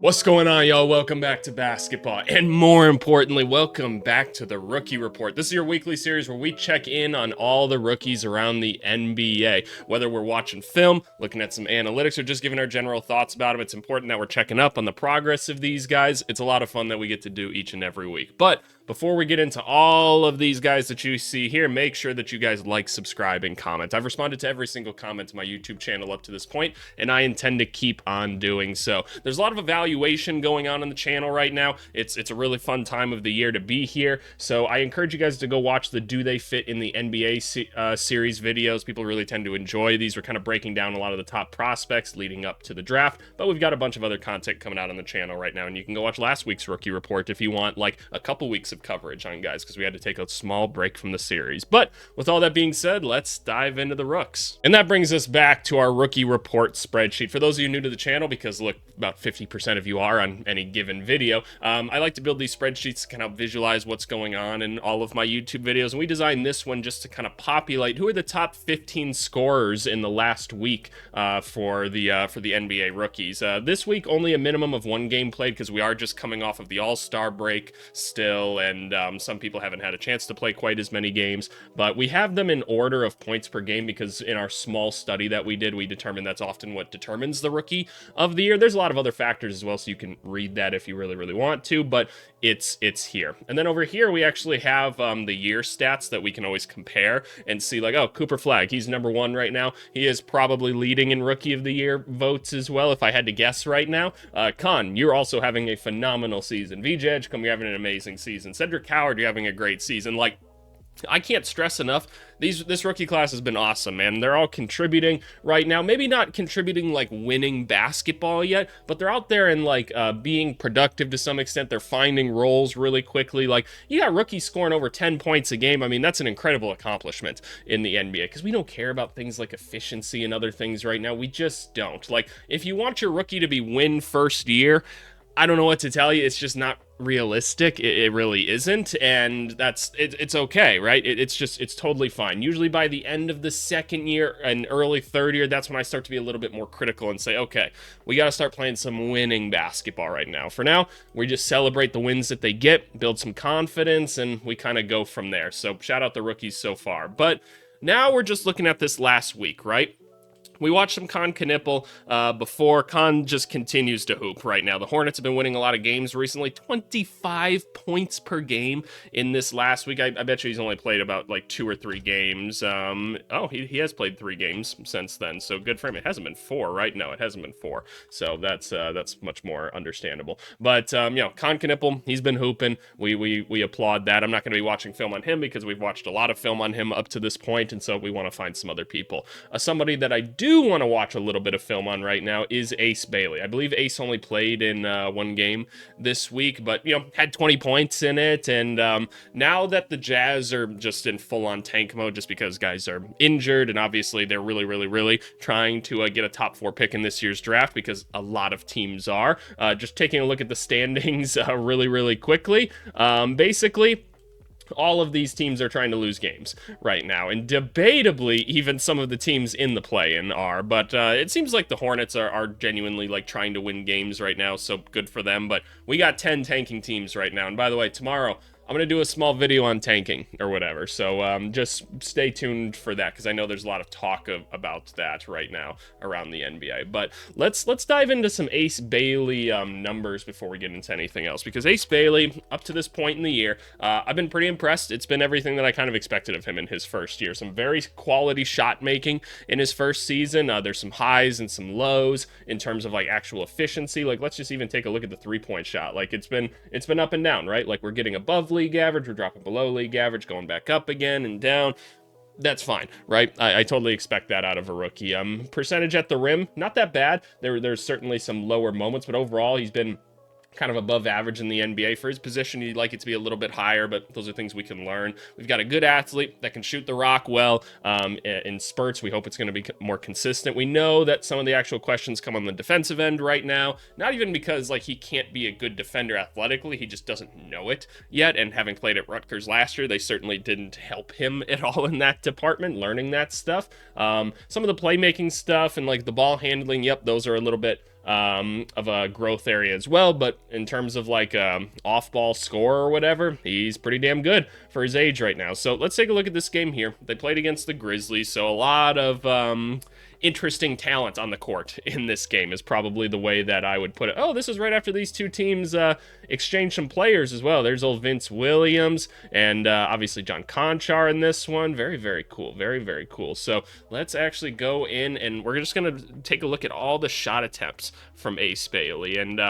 What's going on, y'all? Welcome back to basketball, and more importantly, welcome back to the Rookie Report. This is your weekly series where we check in on all the rookies around the NBA. Whether we're watching film, looking at some analytics, or just giving our general thoughts about them, it's important that we're checking up on the progress of these guys. It's a lot of fun that we get to do each and every week. But before we get into all of these guys that you see here, make sure that you guys like, subscribe, and comment. I've responded to every single comment to my YouTube channel up to this point, and I intend to keep on doing so. There's a lot of evaluation going on the channel right now. It's a really fun time of the year to be here, so I encourage you guys to go watch the Do They Fit in the NBA series videos. People really tend to enjoy these. We're kind of breaking down a lot of the top prospects leading up to the draft, but we've got a bunch of other content coming out on the channel right now, and you can go watch last week's Rookie Report if you want like a couple weeks of coverage on guys, because we had to take a small break from the series. But with all that being said, let's dive into the rooks. And that brings us back to our Rookie Report spreadsheet. For those of you new to the channel, because look, about 50% of you are on any given video, I like to build these spreadsheets to kind of visualize what's going on in all of my YouTube videos, and we designed this one just to kind of populate who are the top 15 scorers in the last week for the NBA rookies. This week, only a minimum of one game played, because we are just coming off of the All-Star break still, and some people haven't had a chance to play quite as many games, but we have them in order of points per game because in our small study that we did, we determined that's often what determines the rookie of the year. There's a lot of other factors as well, so you can read that if you really want to, but it's here. And then over here, we actually have the year stats that we can always compare and see, like, oh, Cooper Flagg, he's number one right now. He is probably leading in Rookie of the Year votes as well, if I had to guess right now. Con, you're also having a phenomenal season. VJ Edgecombe, you're having an amazing season. Cedric Howard, you're having a great season. Like, I can't stress enough, this rookie class has been awesome, man. They're all contributing right now. Maybe not contributing like winning basketball yet, but they're out there and like being productive to some extent. They're finding roles really quickly. Like, you got rookies scoring over 10 points a game. I mean, that's an incredible accomplishment in the NBA, because we don't care about things like efficiency and other things right now. We just don't. Like, if you want your rookie to be win first year, I don't know what to tell you. It's just not realistic. It really isn't, and it's okay, right? It's totally fine. Usually by the end of the second year and early third year, that's when I start to be a little bit more critical and say, okay, we got to start playing some winning basketball right now. For now, we just celebrate the wins that they get, build some confidence, and we kind of go from there. So shout out the rookies so far. But now we're just looking at this last week, right? We watched some Con Knipple before. Con just continues to hoop right now. The Hornets have been winning a lot of games recently. 25 points per game in this last week. I bet you he's only played about like 2 or 3 games. Oh, he has played 3 games since then, so good for him. It hasn't been 4, right? No, it hasn't been 4. So that's much more understandable. But you know, Con Knipple, he's been hooping. We applaud that. I'm not going to be watching film on him because we've watched a lot of film on him up to this point, and so we want to find some other people. Somebody that I do want to watch a little bit of film on right now is Ace Bailey. I believe Ace only played in 1 game this week, but you know, had 20 points in it. And now that the Jazz are just in full-on tank mode, just because guys are injured, and obviously they're really trying to get a top 4 pick in this year's draft, because a lot of teams are. Just taking a look at the standings really quickly. Basically, all of these teams are trying to lose games right now, and debatably even some of the teams in the play-in are, but it seems like the Hornets are genuinely like trying to win games right now, so good for them. But we got 10 tanking teams right now, and by the way, tomorrow I'm going to do a small video on tanking or whatever, so just stay tuned for that, because I know there's a lot of talk about that right now around the NBA. But let's dive into some Ace Bailey numbers before we get into anything else, because Ace Bailey, up to this point in the year, I've been pretty impressed. It's been everything that I kind of expected of him in his first year. Some very quality shot making in his first season. There's some highs and some lows in terms of like actual efficiency. Like, let's just even take a look at the 3-point shot. Like, it's been up and down, right? Like, we're getting above league average, we're dropping below league average, going back up again and down. That's fine, right? I totally expect that out of a rookie. Percentage at the rim, not that bad. There's certainly some lower moments, but overall he's been kind of above average in the NBA. For his position, you'd like it to be a little bit higher, but those are things we can learn. We've got a good athlete that can shoot the rock well in spurts. We hope it's going to be more consistent. We know that some of the actual questions come on the defensive end right now, not even because like he can't be a good defender athletically, he just doesn't know it yet, and having played at Rutgers last year, they certainly didn't help him at all in that department, learning that stuff. Some of the playmaking stuff and like the ball handling, yep, those are a little bit of a growth area as well. But in terms of like off-ball score or whatever, he's pretty damn good for his age right now. So let's take a look at this game here. They played against the Grizzlies, so a lot of interesting talent on the court in this game is probably the way that I would put it. Oh, this is right after these two teams exchanged some players as well. There's old Vince Williams and obviously John Conchar in this one. Very, very cool. Very, very cool. So let's actually go in and we're just going to take a look at all the shot attempts from Ace Bailey. And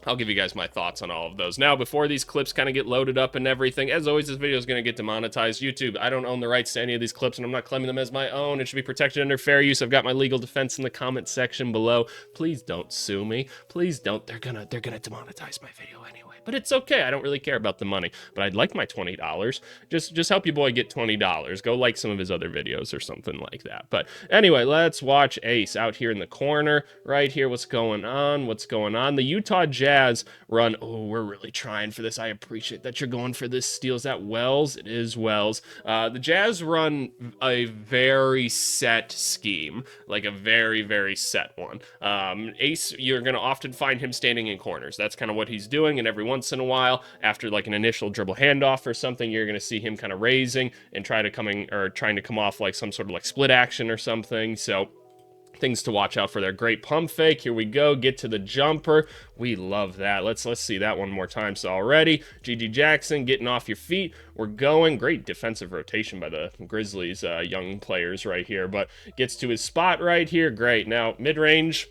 I'll give you guys my thoughts on all of those. Now, before these clips kind of get loaded up and everything, as always, this video is going to get demonetized. YouTube, I don't own the rights to any of these clips, and I'm not claiming them as my own. It should be protected under fair use. I've got my legal defense in the comment section below. Please don't sue me. Please don't. They're gonna demonetize my video anyway. But it's okay. I don't really care about the money. But I'd like my $20. Just help your boy get $20. Go like some of his other videos or something like that. But anyway, let's watch Ace out here in the corner right here. What's going on? What's going on? The Utah Jazz run. Oh, we're really trying for this. I appreciate that you're going for this steal. Is that Wells? It is Wells. The Jazz run a very set scheme, like a very, very set one. Ace, you're going to often find him standing in corners. That's kind of what he's doing, and every once in a while, after like an initial dribble handoff or something, you're going to see him kind of raising and trying to come off like some sort of like split action or something. So things to watch out for there. Great pump fake. Here we go. Get to the jumper. We love that. Let's see that one more time. So already, G.G. Jackson getting off your feet. We're going. Great defensive rotation by the Grizzlies young players right here. But gets to his spot right here. Great. Now, mid-range,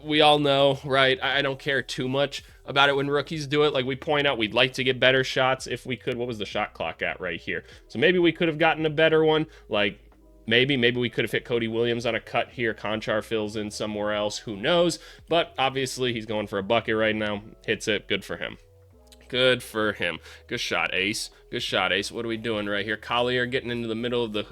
we all know, right? I don't care too much about it when rookies do it. Like we point out, we'd like to get better shots if we could. What was the shot clock at right here? So maybe we could have gotten a better one. Like, Maybe we could have hit Cody Williams on a cut here. Conchar fills in somewhere else. Who knows? But obviously, he's going for a bucket right now. Hits it. Good for him. Good for him. Good shot, Ace. Good shot, Ace. What are we doing right here? Collier getting into the middle of the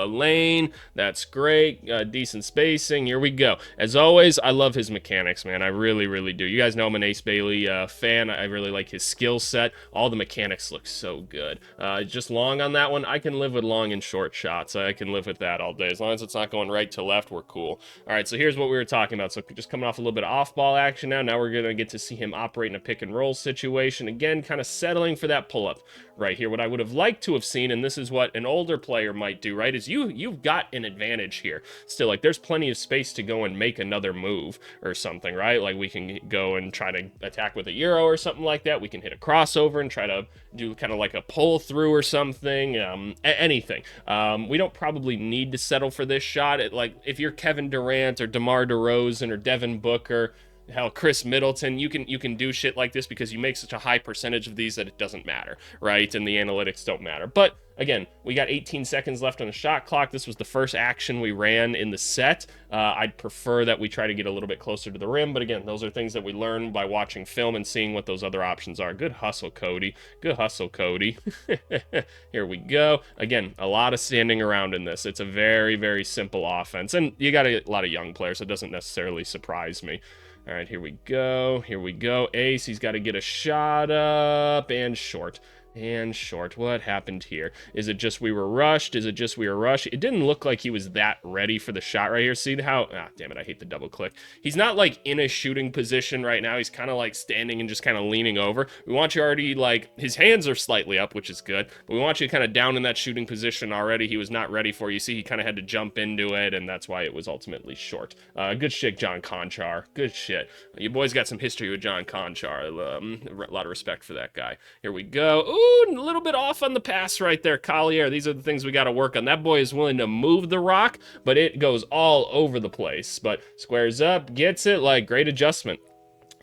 lane. That's great. Decent spacing. Here we go. As always, I love his mechanics, man. I really, really do. You guys know I'm an Ace Bailey fan. I really like his skill set. All the mechanics look so good. Just long on that one. I can live with long and short shots. I can live with that all day. As long as it's not going right to left, we're cool. All right, so here's what we were talking about. So just coming off a little bit of off-ball action now. Now we're going to get to see him operate in a pick-and-roll situation. Again, kind of settling for that pull-up right here. What I would have liked to have seen, and this is what an older player might do, right, is you've got an advantage here. Still, like, there's plenty of space to go and make another move or something, right? Like, we can go and try to attack with a Euro or something like that. We can hit a crossover and try to do kind of like a pull-through or something, anything. We don't probably need to settle for this shot. Like, if you're Kevin Durant or DeMar DeRozan or Devin Booker, hell, Chris Middleton, you can do shit like this because you make such a high percentage of these that it doesn't matter, right? And the analytics don't matter. But again, we got 18 seconds left on the shot clock. This was the first action we ran in the set. I'd prefer that we try to get a little bit closer to the rim. But again, those are things that we learn by watching film and seeing what those other options are. Good hustle, Cody. Good hustle, Cody. Here we go. Again, a lot of standing around in this. It's a very, very simple offense. And you got a lot of young players, so it doesn't necessarily surprise me. All right, here we go. Here we go. Ace, he's got to get a shot up and short. And short. What happened here? Is it just we were rushed? Is it just we were rushed? It didn't look like he was that ready for the shot right here. See how... Ah, damn it, I hate the double click. He's not, like, in a shooting position right now. He's kind of, like, standing and just kind of leaning over. We want you already, like... His hands are slightly up, which is good. But we want you kind of down in that shooting position already. He was not ready for you. See, he kind of had to jump into it, and that's why it was ultimately short. Good shit, John Conchar. Good shit. Your boy's got some history with John Conchar. A lot of respect for that guy. Here we go. Ooh! A little bit off on the pass right there, Collier. These are the things we got to work on. That boy is willing to move the rock, but it goes all over the place. But squares up, gets it, like, great adjustment.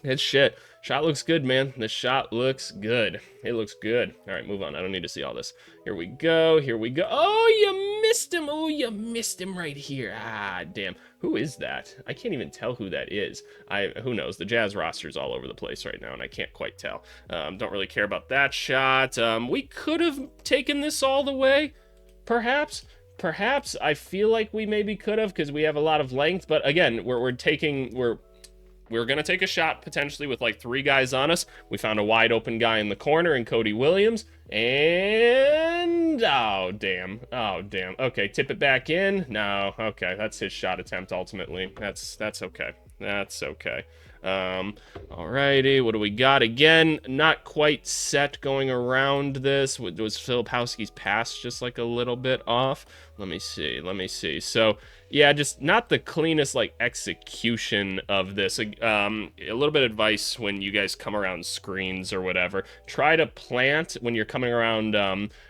It's shit. Shot looks good, man. This shot looks good. It looks good. All right, move on. I don't need to see all this. Here we go. Here we go. Oh, you missed him. Oh, you missed him right here. Ah, damn. Who is that? I can't even tell who that is. Who knows? The Jazz roster's all over the place right now, and I can't quite tell. Don't really care about that shot. We could have taken this all the way, perhaps. Perhaps. I feel like we maybe could have because we have a lot of length. But again, we're going to take a shot potentially with like 3 guys on us. We found a wide open guy in the corner in Cody Williams. And and oh damn, oh damn. Okay, tip it back in. No, okay, that's his shot attempt ultimately. That's okay. That's okay. Alrighty, what do we got? Again, not quite set going around this. Was Filipowski's pass just like a little bit off? Let me see. So, yeah, just not the cleanest, like, execution of this. A little bit of advice when you guys come around screens or whatever. Try to plant, when you're coming around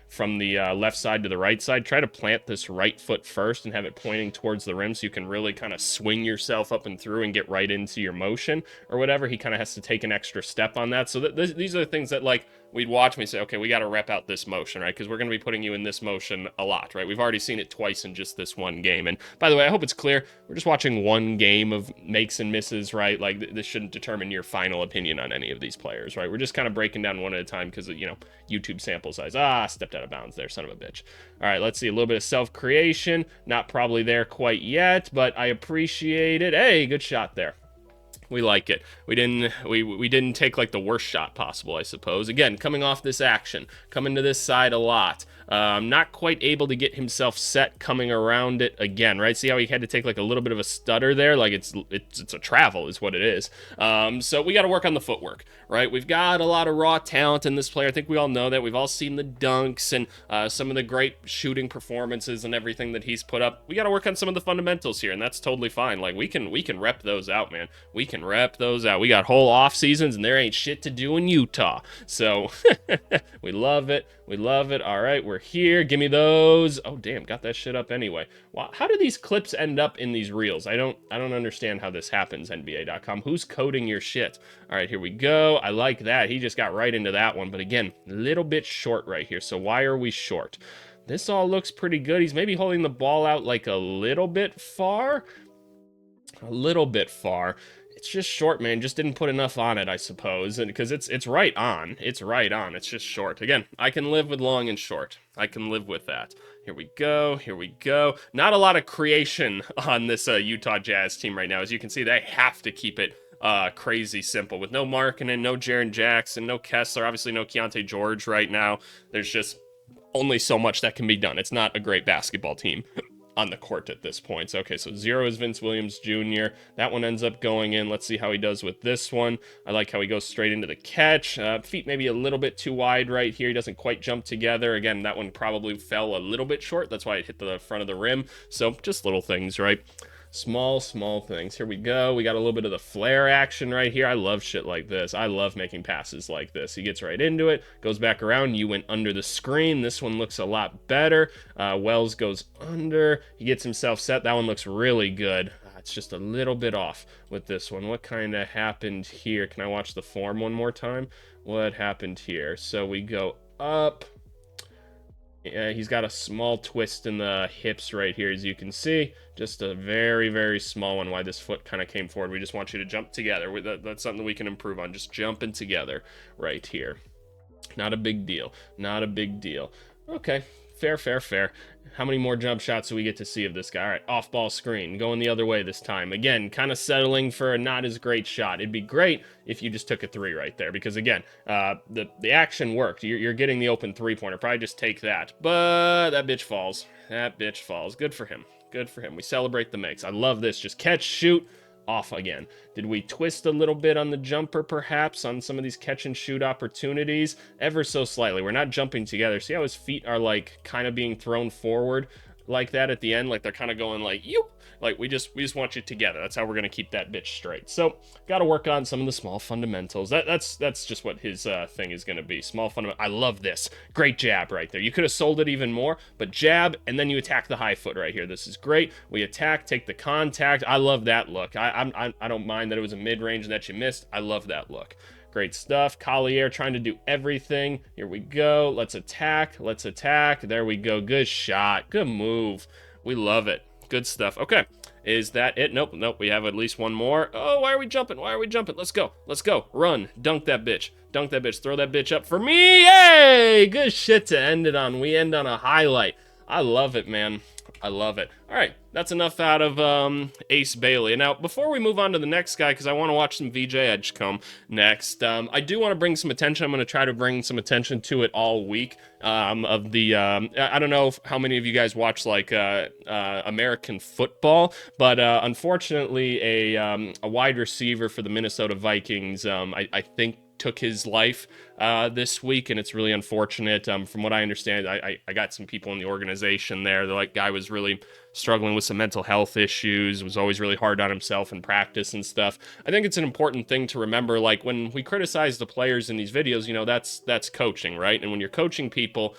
from the left side to the right side, try to plant this right foot first and have it pointing towards the rim so you can really kind of swing yourself up and through and get right into your motion or whatever. He kind of has to take an extra step on that. So these are the things that, like, we'd watch me say, okay, we got to rep out this motion, right? Because we're going to be putting you in this motion a lot, right? We've already seen it twice in just this one game. And by the way, I hope it's clear, we're just watching one game of makes and misses, right? Like, this shouldn't determine your final opinion on any of these players, right? We're just kind of breaking down one at a time because, you know, YouTube sample size. Stepped out of bounds there, son of a bitch. All right, let's see, a little bit of self-creation. Not probably there quite yet, but I appreciate it. Hey, good shot there. We like it. We didn't take like the worst shot possible, I suppose. Again, coming off this action, coming to this side a lot. Not quite able to get himself set coming around it again, right? See how he had to take like a little bit of a stutter there? Like it's a travel is what it is. So we got to work on the footwork, right? We've got a lot of raw talent in this player. I think we all know that. We've all seen the dunks and some of the great shooting performances and everything that he's put up. We got to work on some of the fundamentals here, and that's totally fine. Like we can rep those out, man. We can rep those out. We got whole off seasons, and there ain't shit to do in Utah. So we love it. We love it. All right, we're here. Give me those. Oh, damn, got that shit up anyway. Wow, how do these clips end up in these reels? I don't understand how this happens, NBA.com. Who's coding your shit? All right, here we go. I like that. He just got right into that one. But again, a little bit short right here. So why are we short? This all looks pretty good. He's maybe holding the ball out like a little bit far. A little bit far. It's just short, man. Just didn't put enough on it, I suppose. And because it's right on. It's right on. It's just short. Again, I can live with long and short. I can live with that. Here we go. Here we go. Not a lot of creation on this Utah Jazz team right now. As you can see, they have to keep it crazy simple with no Markkanen, no Jaren Jackson, no Kessler, obviously no Keontae George right now. There's just only so much that can be done. It's not a great basketball team on the court at this point. So, okay, so 0 is Vince Williams Jr. That one ends up going in. Let's see how he does with this one. I like how he goes straight into the catch. Feet maybe a little bit too wide right here. He doesn't quite jump together. Again, that one probably fell a little bit short. That's why it hit the front of the rim. So just little things, right? Small things. Here we go. We got a little bit of the flare action right here. I love shit like this. I love making passes like this. He gets right into it, goes back around. You went under the screen. This one looks a lot better. Wells goes under. He gets himself set. That one looks really good. It's just a little bit off with this one. What kind of happened here? Can I watch the form one more time? What happened here? So we go up. Yeah, he's got a small twist in the hips right here, as you can see. Just a very, very small one. Why this foot kind of came forward. We just want you to jump together. That's something we can improve on. Just jumping together right here. Not a big deal. Not a big deal. Okay, fair. How many more jump shots do we get to see of this guy? All right, off-ball screen. Going the other way this time. Again, kind of settling for a not as great shot. It'd be great if you just took a 3 right there. Because, again, the action worked. You're getting the open three-pointer. Probably just take that. But that bitch falls. That bitch falls. Good for him. Good for him. We celebrate the makes. I love this. Just catch, shoot, off again. Did we twist a little bit on the jumper, perhaps, on some of these catch and shoot opportunities? Ever so slightly. We're not jumping together. See how his feet are, like, kind of being thrown forward like that at the end? Like, they're kind of going like, you. Like, we just want you together. That's how we're going to keep that bitch straight. So, got to work on some of the small fundamentals. That's just what his thing is going to be. Small fundamental. I love this. Great jab right there. You could have sold it even more, but jab, and then you attack the high foot right here. This is great. We attack, take the contact. I love that look. I don't mind that it was a mid-range and that you missed. I love that look. Great stuff. Collier trying to do everything. Here we go. Let's attack. Let's attack. There we go. Good shot. Good move. We love it. Good stuff. Okay. Is that it? Nope. We have at least one more. Oh, why are we jumping? Let's go. Run. Dunk that bitch. Throw that bitch up for me. Hey! Good shit to end it on. We end on a highlight. I love it, man. I love it. All right, that's enough out of Ace Bailey. Now, before we move on to the next guy, because I want to watch some VJ Edgecombe next, I do want to bring some attention. I'm going to try to bring some attention to it all week. Of the, I don't know how many of you guys watch like American football, but unfortunately, a wide receiver for the Minnesota Vikings, I think, took his life this week, and it's really unfortunate. From what I understand, I got some people in the organization there. The guy was really struggling with some mental health issues, was always really hard on himself in practice and stuff. I think it's an important thing to remember, like when we criticize the players in these videos, that's coaching, right? And when you're coaching people,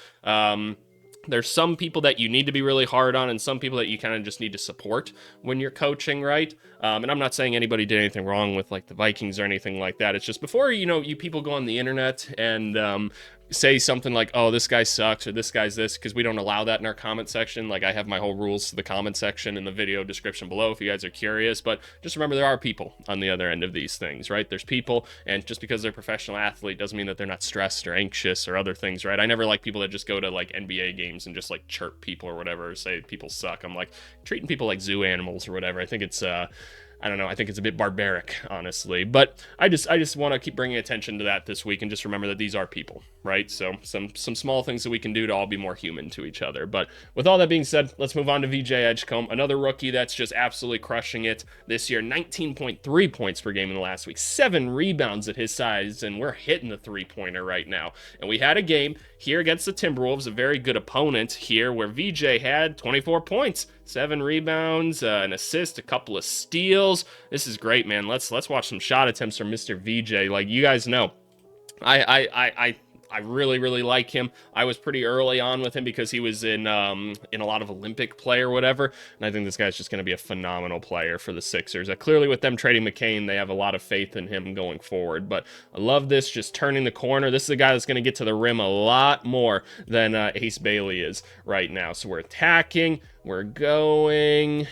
there's some people that you need to be really hard on and some people that you kind of just need to support when you're coaching, right? And I'm not saying anybody did anything wrong with like the Vikings or anything like that. It's just before, you people go on the internet and say something like, oh, this guy sucks or this guy's this, because we don't allow that in our comment section. Like I have my whole rules to the comment section in the video description below if you guys are curious. But just remember, there are people on the other end of these things, right? There's people, and just because they're a professional athlete doesn't mean that they're not stressed or anxious or other things, right? I never like people that just go to like NBA games and just like chirp people or whatever, or say people suck. I'm like treating people like zoo animals or whatever. I think it's I don't know. I think it's a bit barbaric, honestly. But I just want to keep bringing attention to that this week, and just remember that these are people, right? So some small things that we can do to all be more human to each other. But with all that being said, let's move on to VJ Edgecombe, another rookie that's just absolutely crushing it this year. 19.3 points per game in the last week, 7 rebounds at his size, and we're hitting the three-pointer right now. And we had a game here against the Timberwolves, a very good opponent here, where VJ had 24 points. 7 rebounds, an assist, a couple of steals. This is great, man. Let's watch some shot attempts from Mr. VJ. Like you guys know, I really, really like him. I was pretty early on with him because he was in a lot of Olympic play or whatever, and I think this guy's just going to be a phenomenal player for the Sixers. Clearly, with them trading McCain, they have a lot of faith in him going forward, but I love this, just turning the corner. This is a guy that's going to get to the rim a lot more than Ace Bailey is right now. So we're attacking. We're going.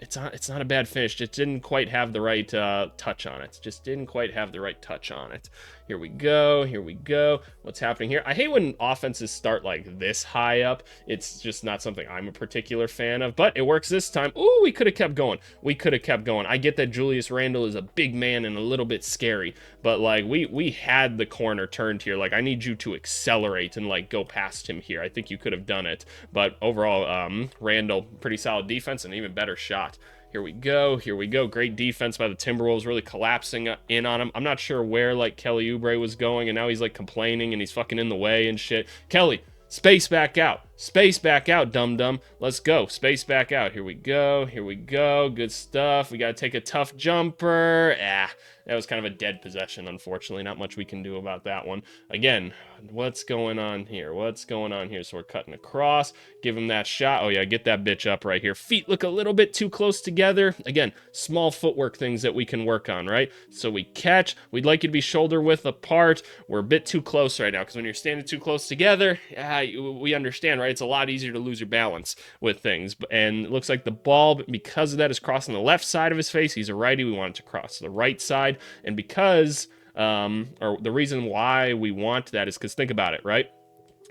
It's not a bad finish. Just didn't quite have the right touch on it. Just didn't quite have the right touch on it. Here we go. Here we go. What's happening here? I hate when offenses start like this high up. It's just not something I'm a particular fan of, but it works this time. Ooh, we could have kept going. We could have kept going. I get that Julius Randle is a big man and a little bit scary, but like we had the corner turned here. Like I need you to accelerate and like go past him here. I think you could have done it, but overall, Randle, pretty solid defense and even better shot. Here we go. Here we go. Great defense by the Timberwolves, really collapsing in on him. I'm not sure where like Kelly Oubre was going, and now he's like complaining and he's fucking in the way and shit. Kelly, space back out. Space back out, dum-dum. Let's go. Space back out. Here we go. Here we go. Good stuff. We got to take a tough jumper. That was kind of a dead possession, unfortunately. Not much we can do about that one. Again, what's going on here? What's going on here? So we're cutting across. Give him that shot. Oh, yeah, get that bitch up right here. Feet look a little bit too close together. Again, small footwork things that we can work on, right? So we catch. We'd like you to be shoulder width apart. We're a bit too close right now, because when you're standing too close together, we understand, right? It's a lot easier to lose your balance with things. And it looks like the ball, because of that, is crossing the left side of his face. He's a righty. We want it to cross the right side. And because, or the reason why we want that is because think about it, right?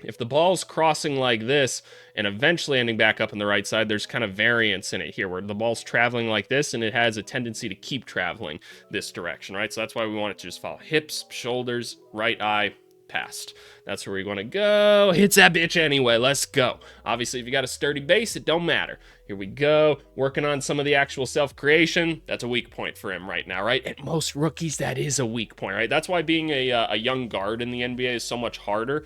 If the ball's crossing like this and eventually ending back up on the right side, there's kind of variance in it here where the ball's traveling like this and it has a tendency to keep traveling this direction, right? So that's why we want it to just follow hips, shoulders, right eye, past. That's where we want to go. Hits that bitch anyway. Let's go. Obviously, if you got a sturdy base, it don't matter. Here we go. Working on some of the actual self-creation. That's a weak point for him right now, right? And most rookies, that is a weak point, right? That's why being a young guard in the NBA is so much harder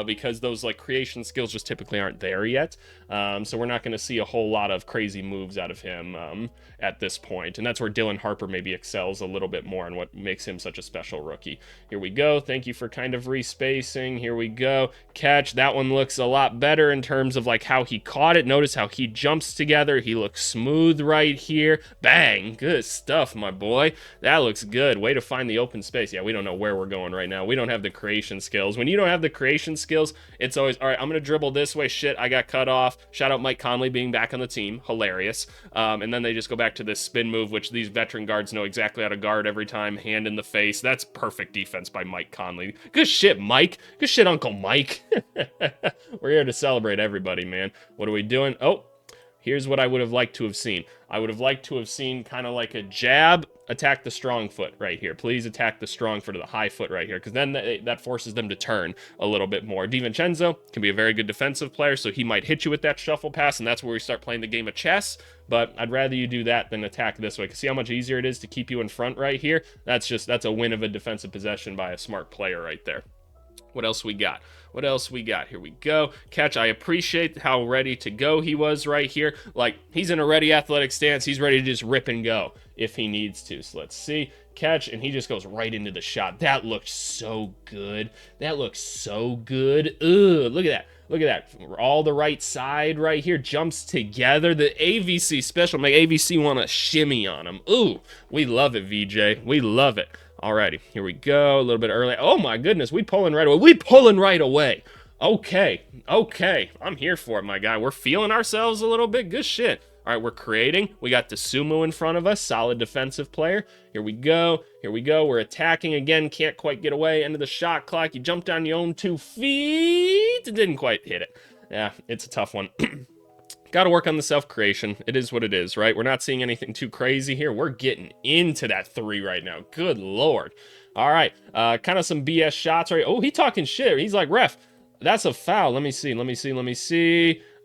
because those like creation skills just typically aren't there yet. So we're not going to see a whole lot of crazy moves out of him at this point. And that's where Dylan Harper maybe excels a little bit more and what makes him such a special rookie. Here we go. Thank you for kind of respacing. Here we go. Catch. That one looks a lot better in terms of like how he caught it. Notice how he jumps together. He looks smooth right here. Bang. Good stuff, my boy. That looks good. Way to find the open space. Yeah, we don't know where we're going right now. We don't have the creation skills. When you don't have the creation skills, it's always, all right, I'm going to dribble this way. Shit, I got cut off. Shout out Mike Conley being back on the team. Hilarious. And then they just go back to this spin move, which these veteran guards know exactly how to guard every time. Hand in the face. That's perfect defense by Mike Conley. Good shit, Mike. Good shit, Uncle Mike. We're here to celebrate everybody, man. What are we doing? Oh, Here's what I would have liked to have seen. I would have liked to have seen kind of like a jab, attack the strong foot right here. Please attack the strong foot or the high foot right here, because then that forces them to turn a little bit more. DiVincenzo can be a very good defensive player, so he might hit you with that shuffle pass, and that's where we start playing the game of chess. But I'd rather you do that than attack this way, because see how much easier it is to keep you in front right here? That's a win of a defensive possession by a smart player right there. What else we got? What else we got? Here we go. Catch. I appreciate how ready to go he was right here. Like, he's in a ready athletic stance. He's ready to just rip and go if he needs to. So let's see. Catch, and he just goes right into the shot. That looks so good. That looks so good. Ugh, look at that. Look at that. All the right side right here jumps together. The AVC special make AVC want to shimmy on him. Ooh, we love it, VJ. We love it. Alrighty, here we go. A little bit early. Oh my goodness, we pulling right away. We pulling right away. Okay, okay. I'm here for it, my guy. We're feeling ourselves a little bit. Good shit. All right, we're creating. We got Desumo in front of us. Solid defensive player. Here we go. Here we go. We're attacking again. Can't quite get away. End of the shot clock. You jumped on your own 2 feet. Didn't quite hit it. Yeah, it's a tough one. Got to work on the self-creation. It is what it is, right? We're not seeing anything too crazy here. We're getting into that 3 right now. Good Lord. All right. Kind of some BS shots, right? Oh, he talking shit. He's like, ref, that's a foul. Let me see.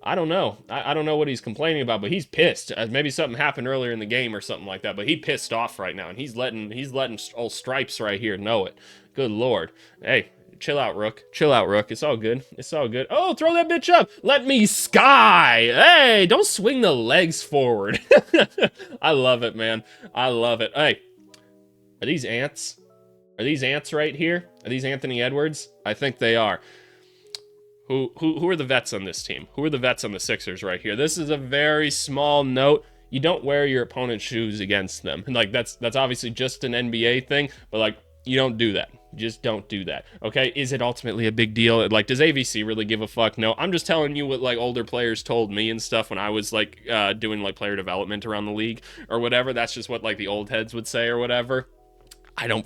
I don't know. I don't know what he's complaining about, but he's pissed. Maybe something happened earlier in the game or something like that, but he pissed off right now, and he's letting old Stripes right here know it. Good Lord. Hey. Chill out, Rook. Chill out, Rook. It's all good. It's all good. Oh, throw that bitch up. Let me sky. Hey, don't swing the legs forward. I love it, man. I love it. Hey, are these ants? Are these ants right here? Are these Anthony Edwards? I think they are. Who are the vets on this team? Who are the vets on the Sixers right here? This is a very small note. You don't wear your opponent's shoes against them. Like, that's obviously just an NBA thing, but, like, you don't do that. Just don't do that. Okay, is it ultimately a big deal? Like, does AVC really give a fuck? No, I'm just telling you what, like, older players told me and stuff when I was, like, doing, like, player development around the league or whatever. That's just what, like, the old heads would say or whatever. I don't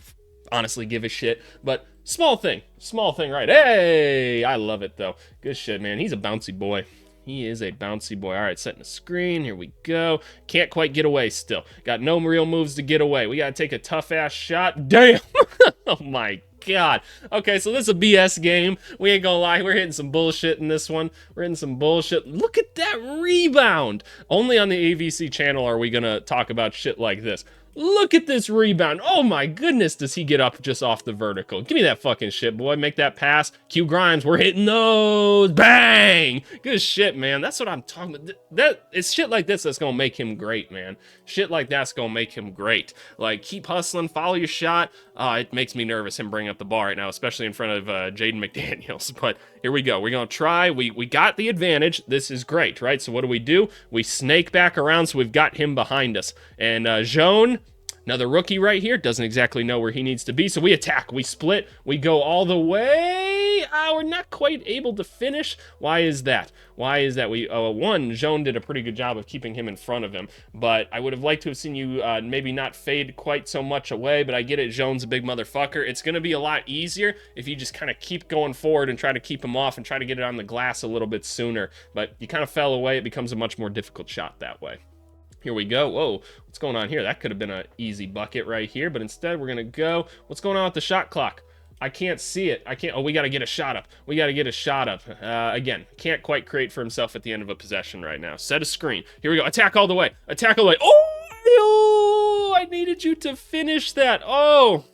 honestly give a shit, but small thing, right? Hey, I love it, though. Good shit, man. He's a bouncy boy. He is a bouncy boy. All right, setting the screen. Here we go. Can't quite get away still. Got no real moves to get away. We got to take a tough-ass shot. Damn. Oh, my God. Okay, so this is a BS game. We ain't gonna lie. We're hitting some bullshit in this one. We're hitting some bullshit. Look at that rebound. Only on the AVC channel are we gonna talk about shit like this. Look at this rebound. Oh my goodness, does he get up just off the vertical? Give me that fucking shit, boy. Make that pass. Q Grimes, we're hitting those. Bang! Good shit, man. That's what I'm talking about. It's shit like this that's gonna make him great, man. Shit like that's gonna make him great. Like, keep hustling, follow your shot. It makes me nervous him bringing up the ball right now, especially in front of Jaden McDaniels. But here we go. We're gonna try. We got the advantage. This is great, right? So what do? We snake back around, so we've got him behind us. And Joan, another rookie right here, doesn't exactly know where he needs to be, so we attack, we split, we go all the way. We're not quite able to finish. Why is that? One, Joan did a pretty good job of keeping him in front of him, but I would have liked to have seen you maybe not fade quite so much away, but I get it, Joan's a big motherfucker. It's going to be a lot easier if you just kind of keep going forward and try to keep him off and try to get it on the glass a little bit sooner, but you kind of fell away. It becomes a much more difficult shot that way. Here we go. Whoa, what's going on here? That could have been an easy bucket right here, but instead we're going to go. What's going on with the shot clock? I can't see it. Oh, we got to get a shot up. Again, can't quite create for himself at the end of a possession right now. Set a screen. Here we go. Attack all the way. Oh, I needed you to finish that. Oh,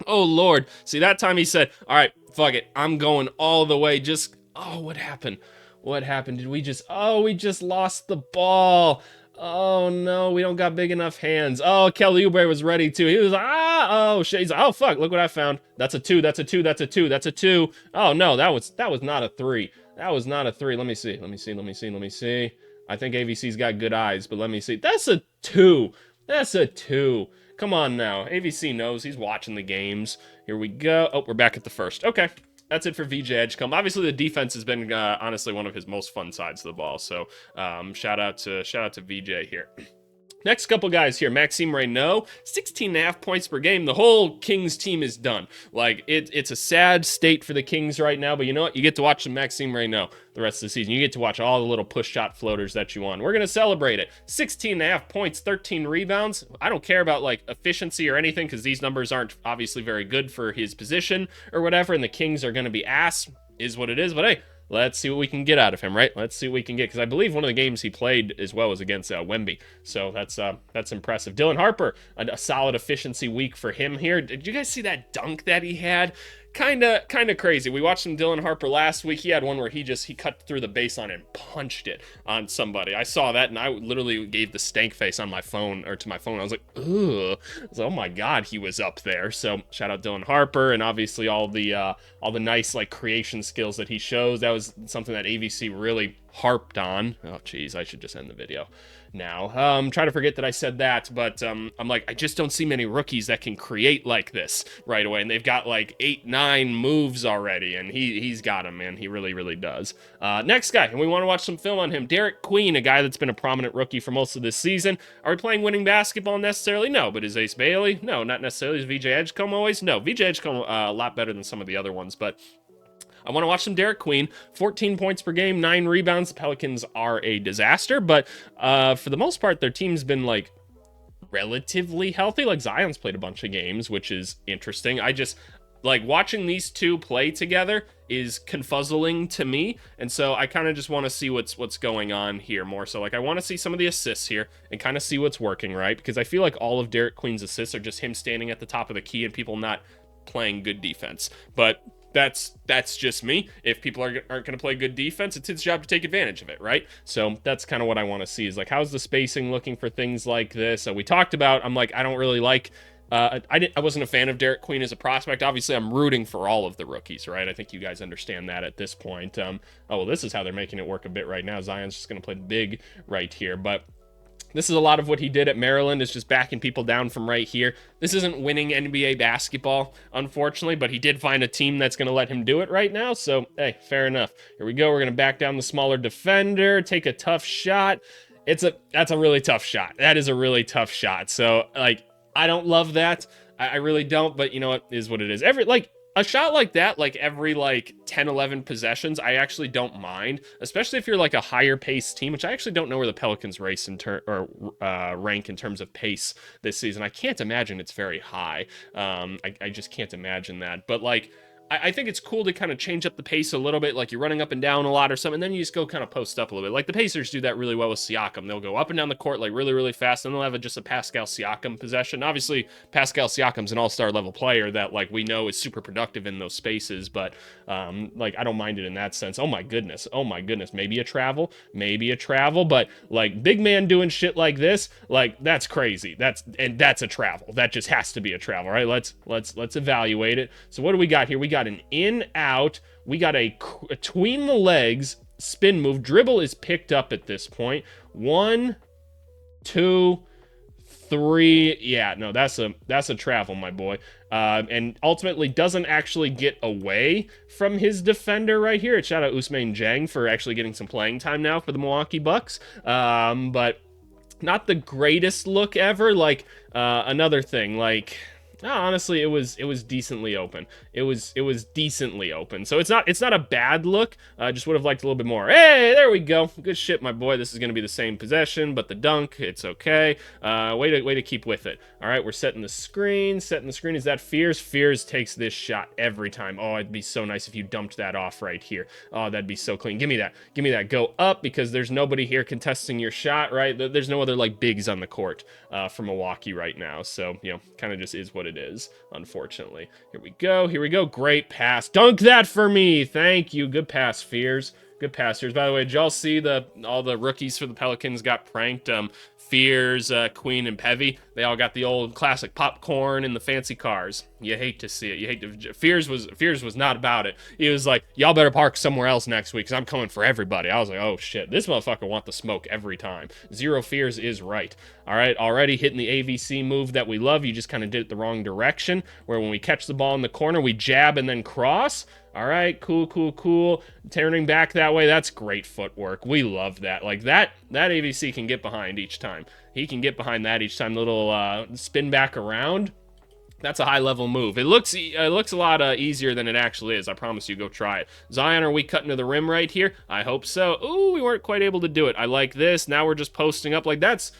Lord. See, that time he said, all right, fuck it. I'm going all the way. What happened? We just lost the ball. Oh, no, we don't got big enough hands. Oh, Kelly Oubre was ready, too. He was like, oh, shit. He's like, oh, fuck, look what I found. That's a 2. Oh, no, that was not a 3. Let me see. I think AVC's got good eyes, but let me see. That's a 2. Come on now. AVC knows. He's watching the games. Here we go. Oh, we're back at the first. Okay. That's it for VJ Edgecombe. Obviously, the defense has been honestly one of his most fun sides of the ball. So shout out to VJ here. Next couple guys here, Maxime Reynaud, 16.5 points per game. The whole Kings team is done. Like, it's a sad state for the Kings right now, but you know what? You get to watch some Maxime Reynaud the rest of the season. You get to watch all the little push shot floaters that you want. We're going to celebrate it. 16.5 points, 13 rebounds. I don't care about, like, efficiency or anything, because these numbers aren't obviously very good for his position or whatever, and the Kings are going to be ass, is what it is, but hey, let's see what we can get out of him, right? Let's see what we can get, because I believe one of the games he played as well was against Wemby, so that's impressive. Dylan Harper, a solid efficiency week for him here. Did you guys see that dunk that he had? Kind of crazy. We watched some Dylan Harper last week. He had one where he cut through the baseline and punched it on somebody. I saw that, and I literally gave the stank face on my phone, or to my phone. I was like, ugh. I was like, oh my god, he was up there. So shout out Dylan Harper, and obviously all the nice like creation skills that he shows. That was something that AVC really harped on. Oh geez, I should just end the video now. Try to forget that I said that, but I'm like, I just don't see many rookies that can create like this right away, and they've got like 8-9 moves already, and he's got them, man. He really does. Next guy, and we want to watch some film on him, Derek Queen, a guy that's been a prominent rookie for most of this season. Are we playing winning basketball necessarily? No. But is Ace Bailey? No, not necessarily. Is VJ Edgecombe always? No. VJ Edgecombe a lot better than some of the other ones, but I want to watch some Derek Queen. 14 points per game, 9 rebounds. The Pelicans are a disaster, but for the most part, their team's been like relatively healthy. Like Zion's played a bunch of games, which is interesting. I just like watching these two play together is confuzzling to me, and so I kind of just want to see what's going on here more. So like I want to see some of the assists here and kind of see what's working, right? Because I feel like all of Derek Queen's assists are just him standing at the top of the key and people not playing good defense. But that's just me. If people aren't going to play good defense, it's his job to take advantage of it, right? So that's kind of what I want to see, is like, how's the spacing looking for things like this? So we talked about, I'm like, I don't really like, I wasn't a fan of Derek Queen as a prospect. Obviously, I'm rooting for all of the rookies, right? I think you guys understand that at this point. Oh, well, this is how they're making it work a bit right now. Zion's just going to play big right here, but this is a lot of what he did at Maryland, is just backing people down from right here. This isn't winning NBA basketball, unfortunately, but he did find a team that's going to let him do it right now. So, hey, fair enough. Here we go. We're going to back down the smaller defender, take a tough shot. That's a really tough shot. That is a really tough shot. So, like, I don't love that. I really don't, but you know what, is what it is. A shot like that, like every like 10, 11 possessions, I actually don't mind, especially if you're like a higher pace team, which I actually don't know where the Pelicans rank in terms of pace this season. I can't imagine it's very high. I just can't imagine that. But like, I think it's cool to kind of change up the pace a little bit, like you're running up and down a lot or something, and then you just go kind of post up a little bit. Like the Pacers do that really well with Siakam. They'll go up and down the court like really fast, and they'll have just a Pascal Siakam possession. Obviously, Pascal Siakam's an all-star level player that like we know is super productive in those spaces, but like I don't mind it in that sense. Oh my goodness, maybe a travel, but like big man doing shit like this, like that's crazy. That's a travel. That just has to be a travel, right? Let's evaluate it. So what do we got here? We got an in out, we got a between the legs spin move. Dribble is picked up at this point. 1, 2, 3. Yeah, no, that's a travel, my boy. And ultimately doesn't actually get away from his defender right here. Shout out Ousmane Dieng for actually getting some playing time now for the Milwaukee Bucks. But not the greatest look ever. Like another thing, like, no, honestly, it was decently open. It was decently open. So it's not a bad look. I just would have liked a little bit more. Hey, there we go. Good shit, my boy. This is going to be the same possession, but the dunk, it's okay. Way to keep with it. All right, we're setting the screen. Is that Fears? Fears takes this shot every time. Oh, it'd be so nice if you dumped that off right here. Oh, that'd be so clean. Give me that. Go up, because there's nobody here contesting your shot, right? There's no other like bigs on the court for Milwaukee right now. So, you know, kind of just is what it is, unfortunately. Here we go. Great pass. Dunk that for me. Thank you. Good pass, Fears. Good passers. By the way, did y'all see all the rookies for the Pelicans got pranked? Fears, Queen, and Pevy. They all got the old classic popcorn and the fancy cars. You hate to see it. Fears was not about it. He was like, y'all better park somewhere else next week, because I'm coming for everybody. I was like, oh shit, this motherfucker want the smoke every time. Zero Fears is right. All right, already hitting the AVC move that we love. You just kind of did it the wrong direction, where when we catch the ball in the corner, we jab and then cross. All right, cool. Turning back that way, that's great footwork. We love that. Like that that AVC can get behind each time. He can get behind that each time. Little spin back around. That's a high-level move. It looks a lot easier than it actually is. I promise you, go try it. Zion, are we cutting to the rim right here? I hope so. Ooh, we weren't quite able to do it. I like this. Now we're just posting up. Like, that's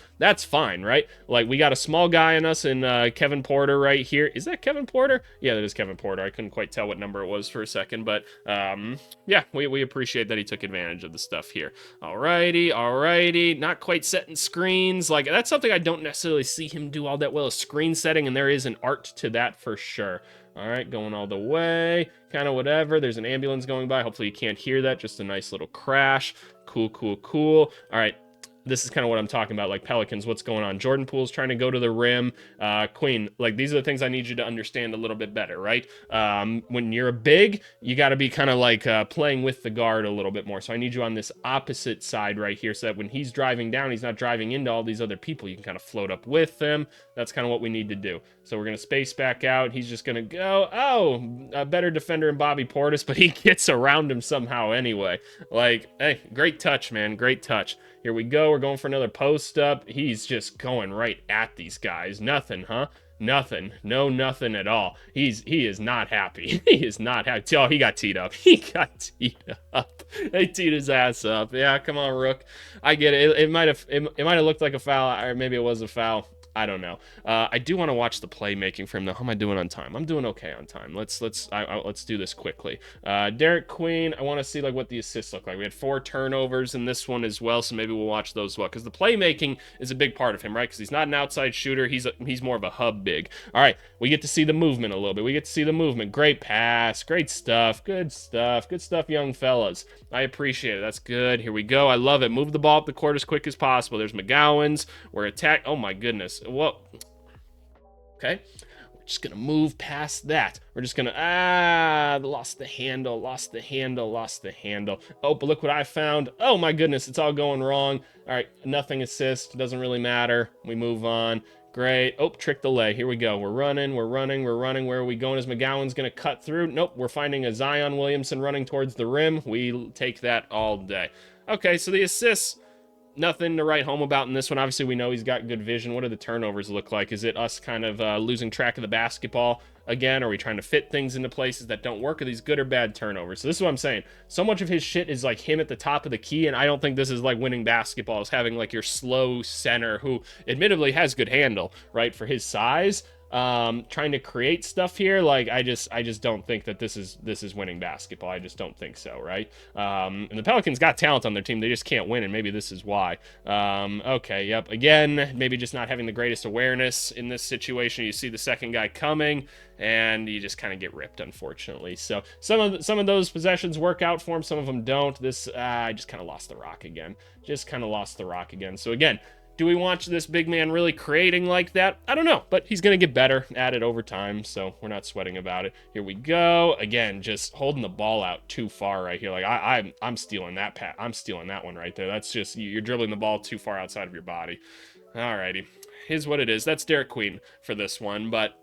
fine, right? Like, we got a small guy in us in Kevin Porter right here. Is that Kevin Porter? Yeah, that is Kevin Porter. I couldn't quite tell what number it was for a second, but yeah, we appreciate that he took advantage of the stuff here. Alrighty. Not quite setting screens. Like, that's something I don't necessarily see him do all that well, is screen setting, and there is an art to that for sure. All right, going all the way, kind of whatever. There's an ambulance going by. Hopefully you can't hear that. Just a nice little crash. Cool. All right. This is kind of what I'm talking about, like Pelicans, what's going on? Jordan Poole's trying to go to the rim. Queen, like, these are the things I need you to understand a little bit better, right? When you're a big, you got to be kind of like playing with the guard a little bit more. So I need you on this opposite side right here so that when he's driving down, he's not driving into all these other people. You can kind of float up with them. That's kind of what we need to do. So we're going to space back out. He's just going to go, a better defender than Bobby Portis, but he gets around him somehow anyway. Like, hey, great touch, man. Great touch. Here we go. We're going for another post up. He's just going right at these guys. Nothing, huh? Nothing. No, nothing at all. He is not happy. He is not happy. Oh, he got teed up. He got teed up. They teed his ass up. Yeah, come on, Rook. I get it. It might have looked like a foul, or maybe it was a foul. I don't know. I do want to watch the playmaking for him though. How am I doing on time? I'm doing okay on time. Let's do this quickly. Derek Queen, I want to see like what the assists look like. We had 4 turnovers in this one as well, so maybe we'll watch those as well, because the playmaking is a big part of him, right? Because he's not an outside shooter. He's more of a hub big. All right, we get to see the movement a little bit. We get to see the movement. Great pass. Great stuff. Good stuff. Good stuff, young fellas. I appreciate it. That's good. Here we go. I love it. Move the ball up the court as quick as possible. There's McGowan's. We're attack. Oh my goodness. Whoa. Okay. We're just going to move past that. We're just going to, lost the handle. Oh, but look what I found. Oh my goodness. It's all going wrong. All right. Nothing assist. Doesn't really matter. We move on. Great. Oh, trick delay. Here we go. We're running. Where are we going? Is McGowan's going to cut through? Nope. We're finding a Zion Williamson running towards the rim. We take that all day. Okay, so the assists, nothing to write home about in this one. Obviously, we know he's got good vision. What do the turnovers look like? Is it us kind of losing track of the basketball again? Are we trying to fit things into places that don't work? Are these good or bad turnovers? So this is what I'm saying. So much of his shit is like him at the top of the key, and I don't think this is like winning basketball, is having like your slow center who admittedly has good handle, right, for his size. Trying to create stuff here, like I just don't think that this is winning basketball. I just don't think so, right? And the Pelicans got talent on their team, they just can't win, and maybe this is why. Okay, yep, again, maybe just not having the greatest awareness in this situation. You see the second guy coming, and you just kind of get ripped, unfortunately. So some of those possessions work out for him, some of them don't. This I just kind of lost the rock again. So again, do we watch this big man really creating like that? I don't know, but he's going to get better at it over time, so we're not sweating about it. Here we go. Again, just holding the ball out too far right here. Like, I'm stealing that I'm stealing that one right there. That's just, you're dribbling the ball too far outside of your body. Alrighty. Here's what it is. That's Derek Queen for this one, but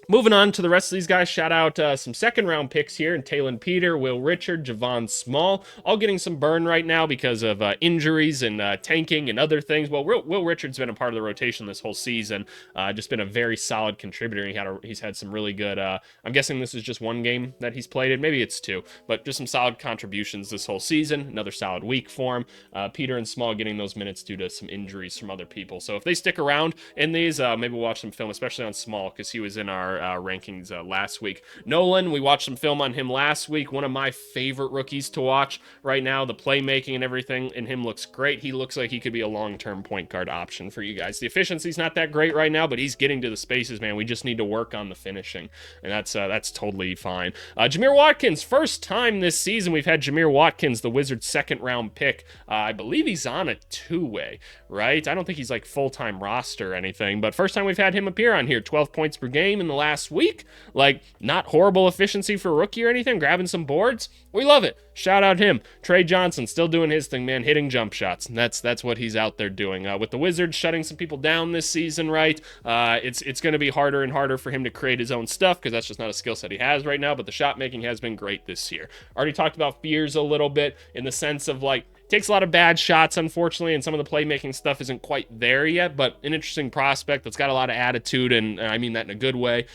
moving on to the rest of these guys, shout out some second-round picks here, and Talon Peter, Will Richard, Javon Small, all getting some burn right now because of injuries and tanking and other things. Well, Will Richard's been a part of the rotation this whole season, just been a very solid contributor. He's had some really good, I'm guessing this is just one game that he's played in, maybe it's 2, but just some solid contributions this whole season. Another solid week for him. Peter and Small getting those minutes due to some injuries from other people. So if they stick around in these, maybe we'll watch some film, especially on Small, because he was in our rankings last week. Nolan, we watched some film on him last week. One of my favorite rookies to watch right now. The playmaking and everything in him looks great. He looks like he could be a long-term point guard option for you guys. The efficiency's not that great right now, but he's getting to the spaces, man. We just need to work on the finishing, and that's totally fine. Jameer Watkins, first time this season we've had Jameer Watkins, the Wizards' second-round pick. I believe he's on a 2-way, right? I don't think he's like full-time roster or anything, but first time we've had him appear on here. 12 points per game in the last week. Like, not horrible efficiency for a rookie or anything, grabbing some boards. We love it. Shout out him. Trey Johnson still doing his thing, man, hitting jump shots. And that's what he's out there doing. With the Wizards shutting some people down this season, right? It's going to be harder and harder for him to create his own stuff, because that's just not a skill set he has right now, but the shot making has been great this year. Already talked about fears a little bit, in the sense of like, takes a lot of bad shots, unfortunately, and some of the playmaking stuff isn't quite there yet, but an interesting prospect that's got a lot of attitude, and I mean that in a good way.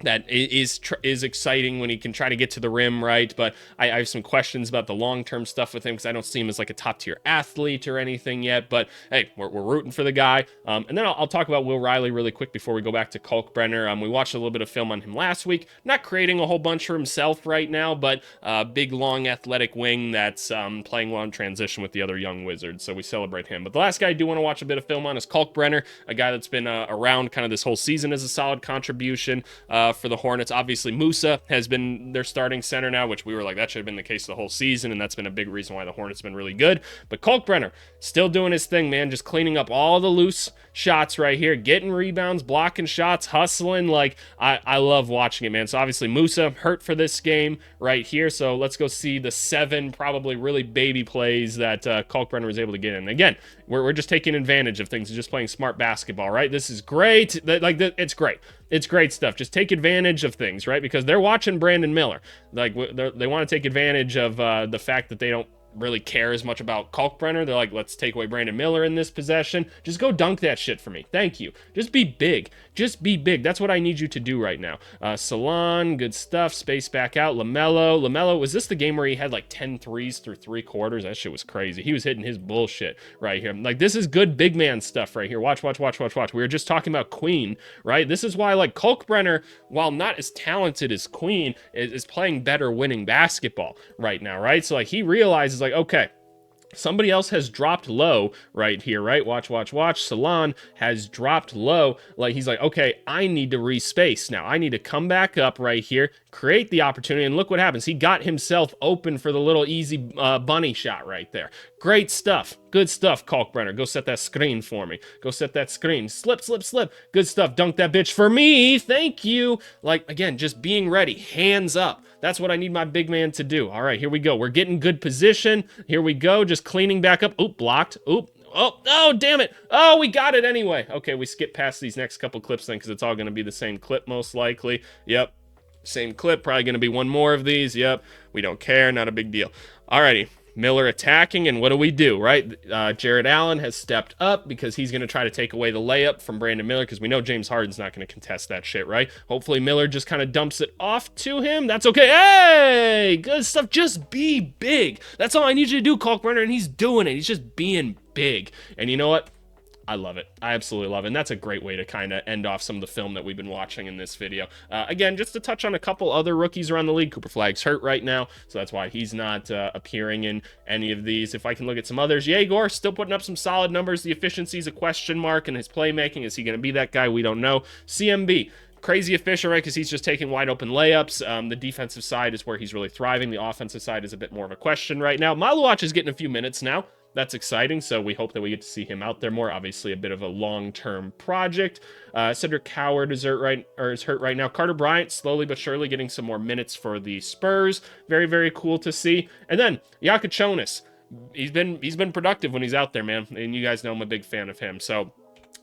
That is exciting when he can try to get to the rim, right? But I have some questions about the long-term stuff with him because I don't see him as like a top-tier athlete or anything yet. But hey, we're rooting for the guy. And then I'll talk about Will Riley really quick before we go back to Kalkbrenner. We watched a little bit of film on him last week. Not creating a whole bunch for himself right now, but big, long, athletic wing that's playing well in transition with the other young wizards. So we celebrate him. But the last guy I do want to watch a bit of film on is Kalkbrenner, a guy that's been around kind of this whole season as a solid contribution for the Hornets. Obviously, Musa has been their starting center now, which we were like, that should have been the case the whole season, and that's been a big reason why the Hornets have been really good. But Kalkbrenner, still doing his thing, man, just cleaning up all the loose shots right here, getting rebounds, blocking shots, hustling. Like, I love watching it, man. So obviously, Musa hurt for this game right here, so let's go see the 7 probably really baby plays that Kalkbrenner was able to get in. Again, we're just taking advantage of things and just playing smart basketball, right? This is great. It's great. It's great stuff. Just take advantage of things, right? Because they're watching Brandon Miller. Like, they want to take advantage of the fact that they don't really care as much about Kalkbrenner. They're like, let's take away Brandon Miller in this possession. Just go dunk that shit for me. Thank you. Just be big. Just be big. That's what I need you to do right now. Salon, good stuff. Space back out. LaMelo, was this the game where he had like 10 threes through 3 quarters? That shit was crazy. He was hitting his bullshit right here. Like, this is good big man stuff right here. Watch. We were just talking about Queen, right? This is why, like, Kalkbrenner, while not as talented as Queen, is playing better winning basketball right now, right? So, like, he realizes, like, okay, somebody else has dropped low right here, right? Watch. Salon has dropped low. Like, he's like, okay, I need to respace now. I need to come back up right here, create the opportunity, and look what happens. He got himself open for the little easy bunny shot right there. Great stuff. Good stuff, Kalkbrenner. Go set that screen for me. Go set that screen. Slip. Good stuff. Dunk that bitch for me. Thank you. Like, again, just being ready. Hands up. That's what I need my big man to do. All right, here we go. We're getting good position. Here we go. Just cleaning back up. Oop, blocked. Oop. Oh, damn it. Oh, we got it anyway. Okay, we skip past these next couple clips then because it's all going to be the same clip most likely. Yep. Same clip. Probably going to be one more of these. Yep. We don't care. Not a big deal. Alrighty. Miller attacking, and what do, right? Jared Allen has stepped up because he's going to try to take away the layup from Brandon Miller because we know James Harden's not going to contest that shit, right? Hopefully Miller just kind of dumps it off to him. That's okay. Hey, good stuff. Just be big. That's all I need you to do, Kalkbrenner, and he's doing it. He's just being big. And you know what? I love it. I absolutely love it. And that's a great way to kind of end off some of the film that we've been watching in this video. Again, just to touch on a couple other rookies around the league. Cooper Flagg's hurt right now, so that's why he's not appearing in any of these. If I can look at some others, Yegor still putting up some solid numbers. The efficiency is a question mark, and his playmaking, is he going to be that guy? We don't know. CMB. Crazy efficient, right? Because he's just taking wide open layups. The defensive side is where he's really thriving. The offensive side is a bit more of a question right now. Maluach is getting a few minutes now. That's exciting, so we hope that we get to see him out there more. Obviously, a bit of a long-term project. Cedric Howard is hurt right now. Carter Bryant, slowly but surely getting some more minutes for the Spurs. Very, very cool to see. And then, Yakachonis. He's been productive when he's out there, man. And you guys know I'm a big fan of him, so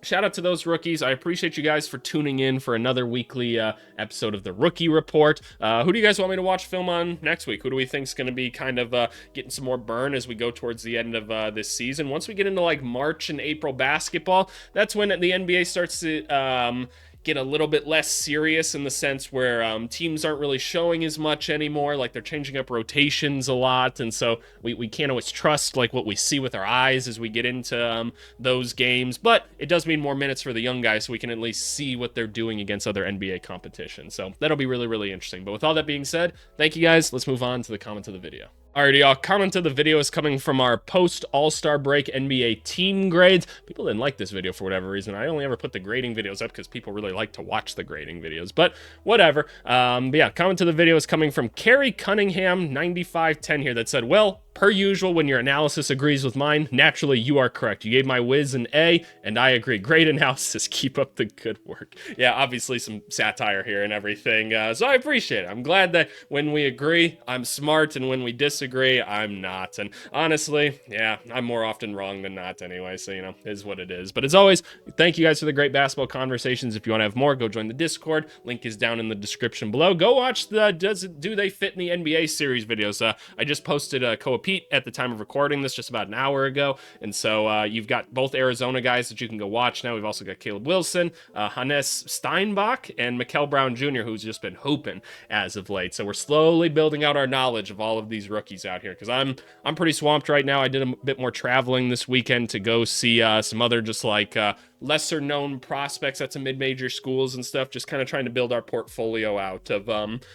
shout out to those rookies. I appreciate you guys for tuning in for another weekly episode of the Rookie Report. Who do you guys want me to watch film on next week? Who do we think is going to be kind of getting some more burn as we go towards the end of this season? Once we get into like March and April basketball, that's when the NBA starts to get a little bit less serious in the sense where teams aren't really showing as much anymore. Like, they're changing up rotations a lot, and so we can't always trust like what we see with our eyes as we get into those games. But it does mean more minutes for the young guys, so we can at least see what they're doing against other NBA competition. So that'll be really, really interesting. But with all that being said, thank you guys. Let's move on to the comment of the video. Alrighty, y'all. Comment of the video is coming from our post-All-Star break NBA team grades. People didn't like this video for whatever reason. I only ever put the grading videos up because people really like to watch the grading videos, but whatever. But yeah, comment to the video is coming from Carrie Cunningham 9510 here that said, well, per usual, when your analysis agrees with mine, naturally you are correct. You gave my whiz an A, and I agree. Great analysis. Keep up the good work. Yeah, obviously some satire here and everything, so I appreciate it. I'm glad that when we agree, I'm smart, and when we disagree, I'm not. And honestly, yeah, I'm more often wrong than not anyway, so, you know, it is what it is. But as always, thank you guys for the great basketball conversations. If you want to have more, go join the Discord. Link is down in the description below. Go watch the Do They Fit in the NBA series videos. I just posted a co Pete at the time of recording this just about an hour ago. And so you've got both Arizona guys that you can go watch now. We've also got Caleb Wilson, Hannes Steinbach, and Mikkel Brown Jr., who's just been hooping as of late. So we're slowly building out our knowledge of all of these rookies out here, because I'm pretty swamped right now. I did a bit more traveling this weekend to go see some other just like lesser known prospects at some mid-major schools and stuff, just kind of trying to build our portfolio out of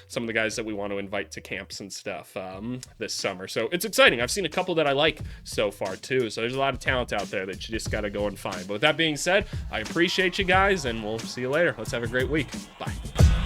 some of the guys that we want to invite to camps and stuff this summer. So it's exciting. I've seen a couple that I like so far too. So there's a lot of talent out there that you just got to go and find. But with that being said, I appreciate you guys, and we'll see you later. Let's have a great week. Bye.